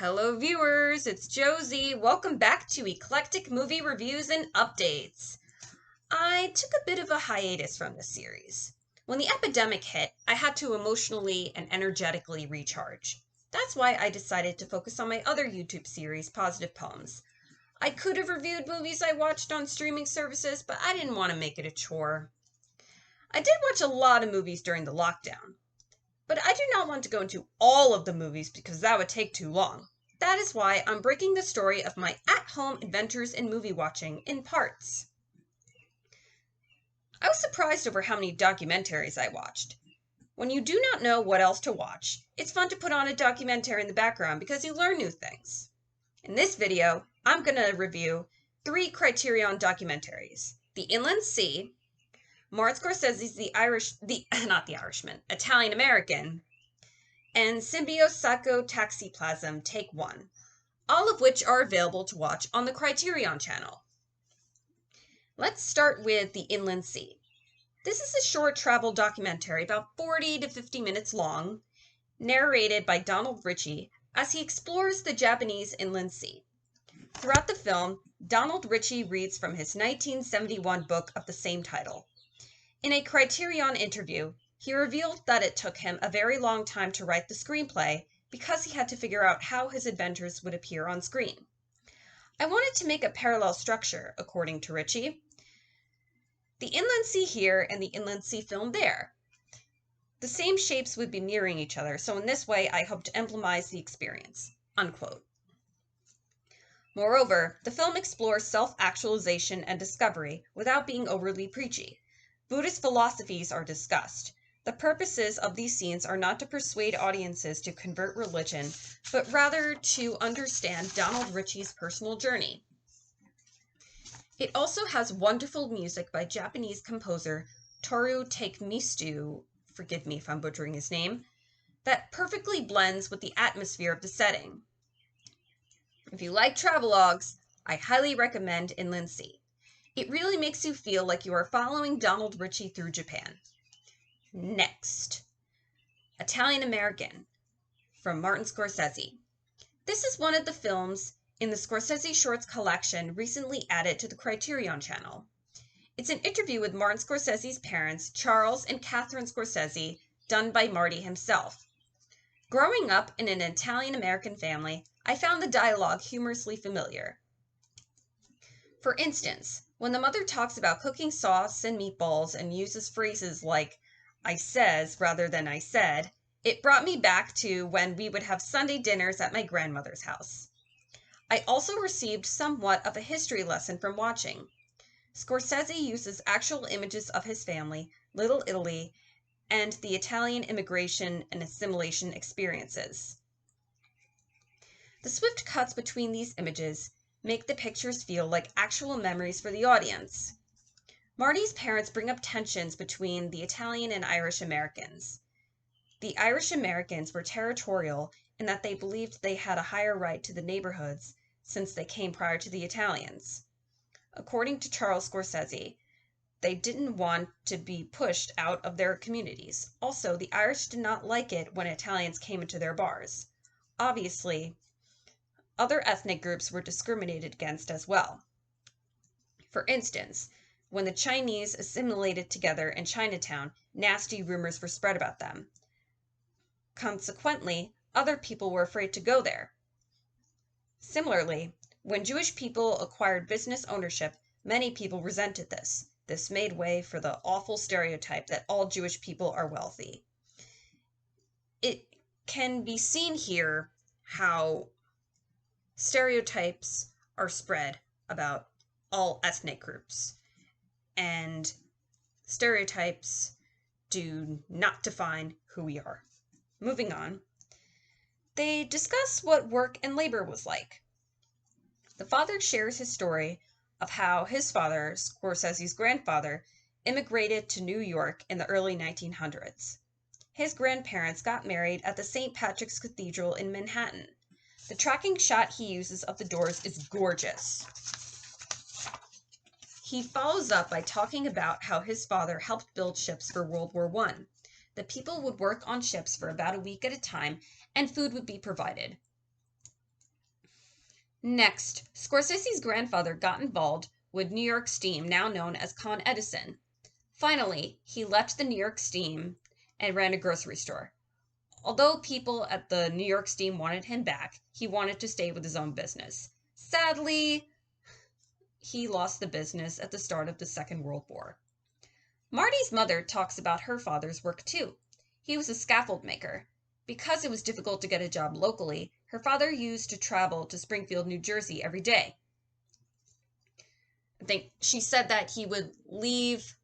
Hello viewers, it's Josie. Welcome back to Eclectic Movie Reviews and Updates. I took a bit of a hiatus from this series. When the epidemic hit, I had to emotionally and energetically recharge. That's why I decided to focus on my other YouTube series, Positive Poems. I could have reviewed movies I watched on streaming services, but I didn't want to make it a chore. I did watch a lot of movies during the lockdown, but I do not want to go into all of the movies because that would take too long. That is why I'm breaking the story of my at-home adventures in movie watching in parts. I was surprised over how many documentaries I watched. When you do not know what else to watch, it's fun to put on a documentary in the background because you learn new things. In this video, I'm going to review 3 Criterion documentaries: The Inland Sea, Martin Scorsese's Italian-American, and Symbiopsychotaxiplasm Take 1, all of which are available to watch on the Criterion channel. Let's start with The Inland Sea. This is a short travel documentary about 40 to 50 minutes long, narrated by Donald Ritchie as he explores the Japanese Inland Sea. Throughout the film, Donald Ritchie reads from his 1971 book of the same title. In a Criterion interview, he revealed that it took him a very long time to write the screenplay because he had to figure out how his adventures would appear on screen. I wanted to make a parallel structure, according to Ritchie. The Inland Sea here and the Inland Sea film there. The same shapes would be mirroring each other, so in this way I hope to emblematize the experience." Unquote. Moreover, the film explores self-actualization and discovery without being overly preachy. Buddhist philosophies are discussed. The purposes of these scenes are not to persuade audiences to convert religion, but rather to understand Donald Ritchie's personal journey. It also has wonderful music by Japanese composer Toru Takemistu, forgive me if I'm butchering his name, that perfectly blends with the atmosphere of the setting. If you like travelogues, I highly recommend Inland Sea. It really makes you feel like you are following Donald Ritchie through Japan. Next, Italian-American from Martin Scorsese. This is one of the films in the Scorsese Shorts collection recently added to the Criterion channel. It's an interview with Martin Scorsese's parents, Charles and Catherine Scorsese, done by Marty himself. Growing up in an Italian-American family, I found the dialogue humorously familiar. For instance, when the mother talks about cooking sauce and meatballs and uses phrases like "I says" rather than "I said," it brought me back to when we would have Sunday dinners at my grandmother's house. I also received somewhat of a history lesson from watching. Scorsese uses actual images of his family, Little Italy, and the Italian immigration and assimilation experiences. The swift cuts between these images make the pictures feel like actual memories for the audience. Marty's parents bring up tensions between the Italian and Irish Americans. The Irish Americans were territorial in that they believed they had a higher right to the neighborhoods since they came prior to the Italians. According to Charles Scorsese, they didn't want to be pushed out of their communities. Also, the Irish did not like it when Italians came into their bars. Obviously, other ethnic groups were discriminated against as well. For instance, when the Chinese assimilated together in Chinatown, nasty rumors were spread about them. Consequently, other people were afraid to go there. Similarly, when Jewish people acquired business ownership, many people resented this. This made way for the awful stereotype that all Jewish people are wealthy. It can be seen here how stereotypes are spread about all ethnic groups, and stereotypes do not define who we are. Moving on, they discuss what work and labor was like. The father shares his story of how his father, Scorsese's grandfather, immigrated to New York in the early 1900s. His grandparents got married at the St. Patrick's Cathedral in Manhattan. The tracking shot he uses of the doors is gorgeous. He follows up by talking about how his father helped build ships for World War I. The people would work on ships for about a week at a time, and food would be provided. Next, Scorsese's grandfather got involved with New York Steam, now known as Con Edison. Finally, he left the New York Steam and ran a grocery store. Although people at the New York Steam wanted him back, he wanted to stay with his own business. Sadly, he lost the business at the start of the Second World War. Marty's mother talks about her father's work too. He was a scaffold maker. Because it was difficult to get a job locally, her father used to travel to Springfield, New Jersey every day. I think she said that he would leave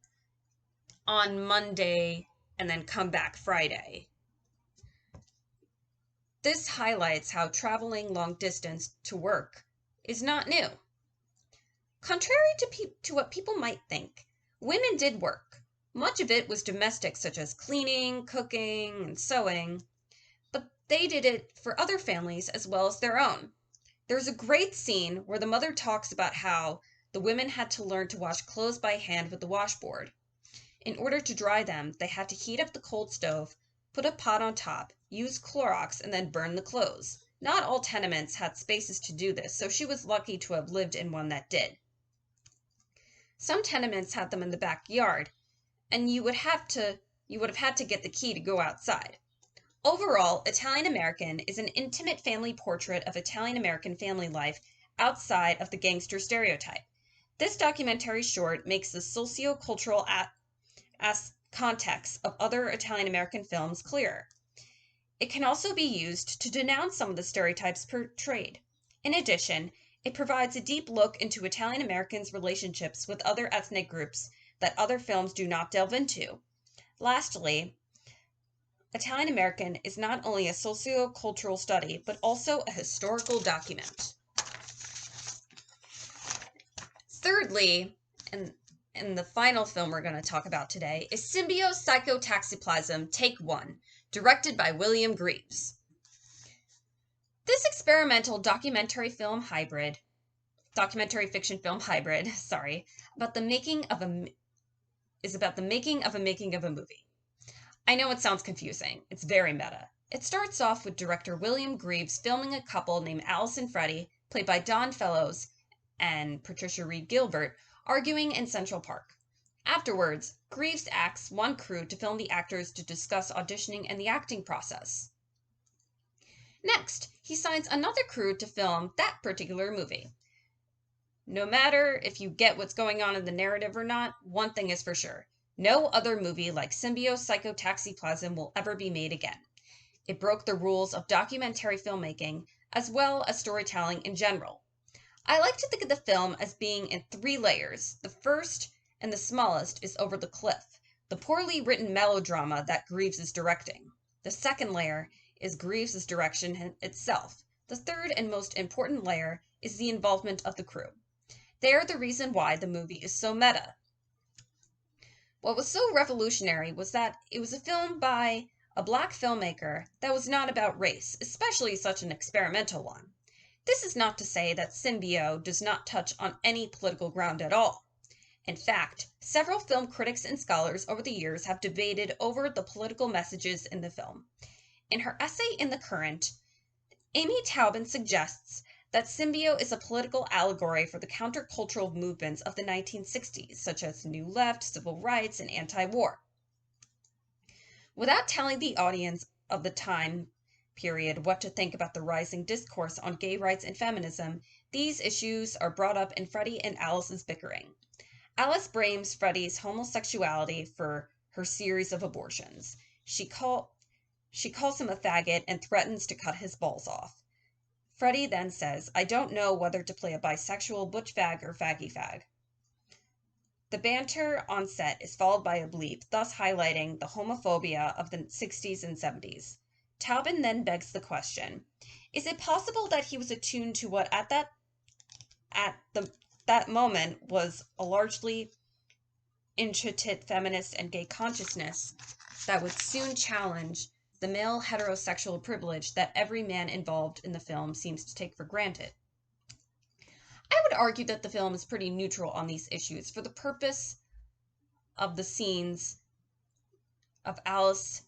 on Monday and then come back Friday. This highlights how traveling long distance to work is not new. Contrary to what people might think, women did work. Much of it was domestic, such as cleaning, cooking, and sewing, but they did it for other families as well as their own. There's a great scene where the mother talks about how the women had to learn to wash clothes by hand with the washboard. In order to dry them, they had to heat up the cold stove, put a pot on top, use Clorox, and then burn the clothes. Not all tenements had spaces to do this, so she was lucky to have lived in one that did. Some tenements had them in the backyard, and you would have had to get the key to go outside. Overall, Italian-American is an intimate family portrait of Italian-American family life outside of the gangster stereotype. This documentary short makes the socio-cultural context of other Italian-American films clearer. It can also be used to denounce some of the stereotypes portrayed. In addition, it provides a deep look into Italian-Americans' relationships with other ethnic groups that other films do not delve into. Lastly, Italian-American is not only a socio-cultural study, but also a historical document. Thirdly, and the final film we're going to talk about today, is Symbiopsychotaxiplasm, Take 1, directed by William Greaves. This experimental documentary fiction film hybrid, about the making of a movie. I know it sounds confusing. It's very meta. It starts off with director William Greaves filming a couple named Alice and Freddie, played by Don Fellows and Patricia Reed Gilbert, arguing in Central Park. Afterwards, Greaves asks one crew to film the actors to discuss auditioning and the acting process. Next, he signs another crew to film that particular movie. No matter if you get what's going on in the narrative or not, one thing is for sure. No other movie like Symbiopsychotaxiplasm will ever be made again. It broke the rules of documentary filmmaking, as well as storytelling in general. I like to think of the film as being in 3 layers. The first, and the smallest, is Over the Cliff, the poorly written melodrama that Greaves is directing. The second layer is Greaves' direction itself. The third and most important layer is the involvement of the crew. They are the reason why the movie is so meta. What was so revolutionary was that it was a film by a black filmmaker that was not about race, especially such an experimental one. This is not to say that Symbio does not touch on any political ground at all. In fact, several film critics and scholars over the years have debated over the political messages in the film. In her essay in The Current, Amy Taubin suggests that Symbio is a political allegory for the countercultural movements of the 1960s, such as New Left, civil rights, and anti-war. Without telling the audience of the time period what to think about the rising discourse on gay rights and feminism, these issues are brought up in Freddie and Alice's bickering. Alice blames Freddie's homosexuality for her series of abortions. She calls him a faggot and threatens to cut his balls off. Freddie then says, "I don't know whether to play a bisexual butch fag or faggy fag." The banter on set is followed by a bleep, thus highlighting the homophobia of the 60s and 70s. Taubin then begs the question, is it possible that he was attuned to what at that moment was a largely intricate feminist and gay consciousness that would soon challenge the male heterosexual privilege that every man involved in the film seems to take for granted? I would argue that the film is pretty neutral on these issues for the purpose of the scenes of Alice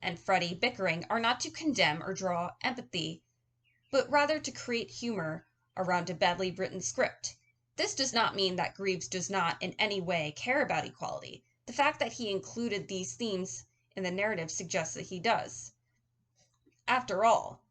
and Freddie bickering are not to condemn or draw empathy, but rather to create humor around a badly written script. This does not mean that Greaves does not in any way care about equality. The fact that he included these themes in the narrative suggests that he does. After all,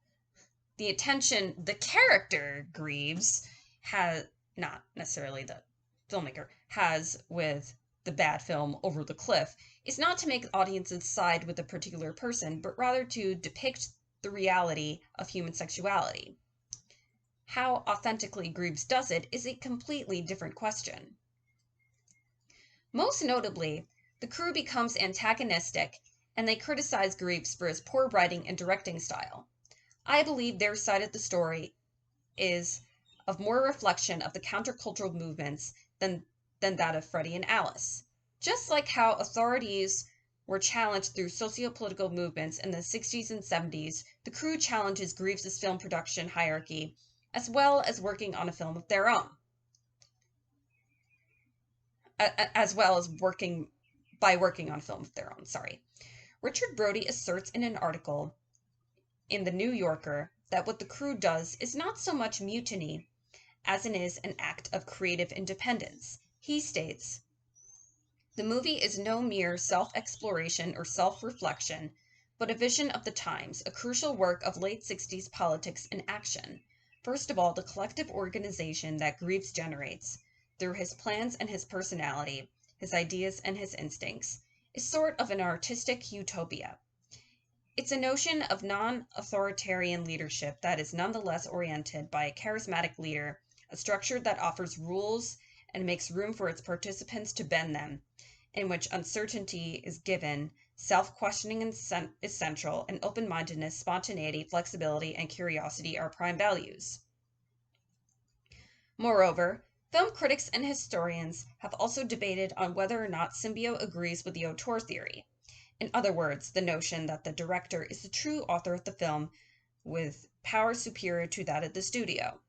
the attention the character Greaves has, not necessarily the filmmaker, has with the bad film Over the Cliff is not to make audiences side with a particular person, but rather to depict the reality of human sexuality. How authentically Greaves does it is a completely different question. Most notably, the crew becomes antagonistic and they criticize Greaves for his poor writing and directing style. I believe their side of the story is of more reflection of the countercultural movements than that of Freddie and Alice. Just like how authorities were challenged through socio-political movements in the 60s and 70s, the crew challenges Greaves' film production hierarchy, as well as working on a film of their own. Working on a film of their own, Richard Brody asserts in an article in The New Yorker that what the crew does is not so much mutiny as it is an act of creative independence. He states, "The movie is no mere self-exploration or self-reflection, but a vision of the times, a crucial work of late 60s politics in action. First of all, the collective organization that Greaves generates, through his plans and his personality, his ideas and his instincts, is sort of an artistic utopia. It's a notion of non-authoritarian leadership that is nonetheless oriented by a charismatic leader, a structure that offers rules and makes room for its participants to bend them, in which uncertainty is given, self-questioning is central, and open-mindedness, spontaneity, flexibility, and curiosity are prime values." Moreover, film critics and historians have also debated on whether or not Symbio agrees with the auteur theory. In other words, the notion that the director is the true author of the film with power superior to that of the studio.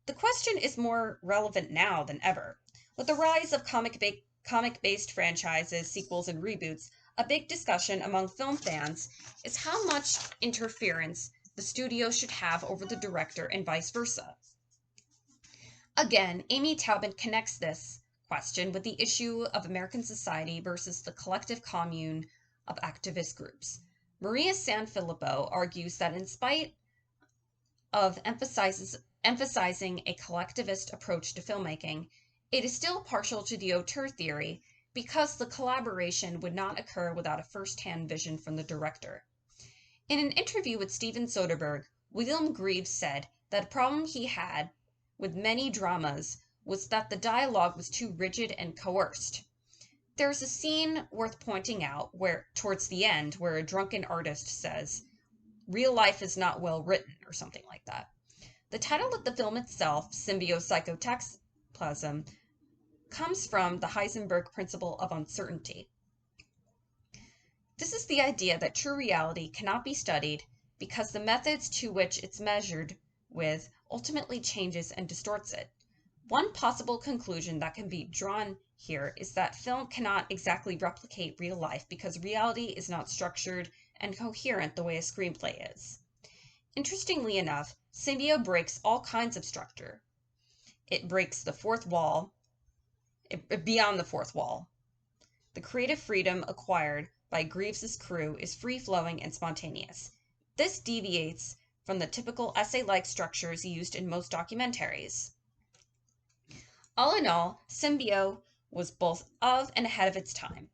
The question is more relevant now than ever. With the rise of comic-based franchises, sequels, and reboots, a big discussion among film fans is how much interference the studio should have over the director and vice versa. Again, Amy Taubin connects this question with the issue of American society versus the collective commune of activist groups. Maria Sanfilippo argues that in spite of emphasizing a collectivist approach to filmmaking, it is still partial to the auteur theory because the collaboration would not occur without a first-hand vision from the director. In an interview with Steven Soderbergh, William Greaves said that a problem he had with many dramas was that the dialogue was too rigid and coerced. There's a scene worth pointing out where, towards the end, where a drunken artist says, "Real life is not well written," or something like that. The title of the film itself, Symbiopsychotaxiplasm, comes from the Heisenberg principle of uncertainty. This is the idea that true reality cannot be studied because the methods to which it's measured with ultimately changes and distorts it. One possible conclusion that can be drawn here is that film cannot exactly replicate real life because reality is not structured and coherent the way a screenplay is. Interestingly enough, Symbio breaks all kinds of structure. It breaks the fourth wall, beyond the fourth wall. The creative freedom acquired by Greaves' crew is free-flowing and spontaneous. This deviates from the typical essay-like structures used in most documentaries. All in all, Symbio was both of and ahead of its time.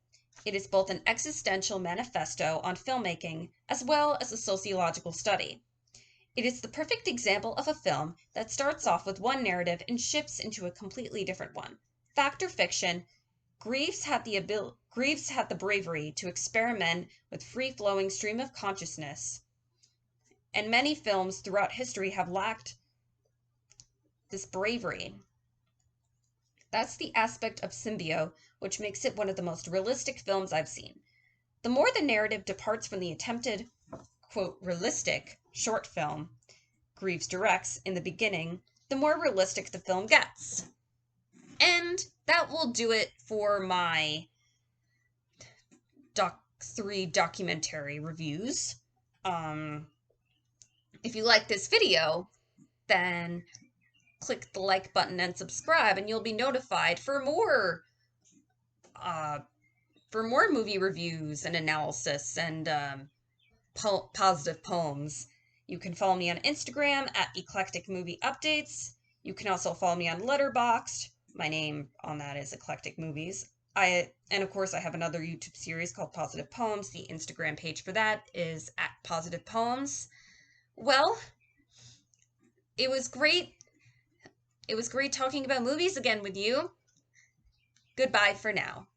It is both an existential manifesto on filmmaking as well as a sociological study. It is the perfect example of a film that starts off with one narrative and shifts into a completely different one. Fact or fiction, Greaves had the bravery to experiment with free-flowing stream of consciousness, and many films throughout history have lacked this bravery. That's the aspect of Symbio which makes it one of the most realistic films I've seen. The more the narrative departs from the attempted, quote, realistic short film Greaves directs in the beginning, the more realistic the film gets. And that will do it for my three documentary reviews. If you like this video, then click the like button and subscribe, and you'll be notified uh, for more movie reviews and analysis and positive poems. You can follow me on Instagram at Eclectic Movie Updates. You can also follow me on Letterboxd. My name on that is Eclectic Movies. And of course I have another YouTube series called Positive Poems. The Instagram page for that is at Positive Poems. Well, it was great. It was great talking about movies again with you. Goodbye for now.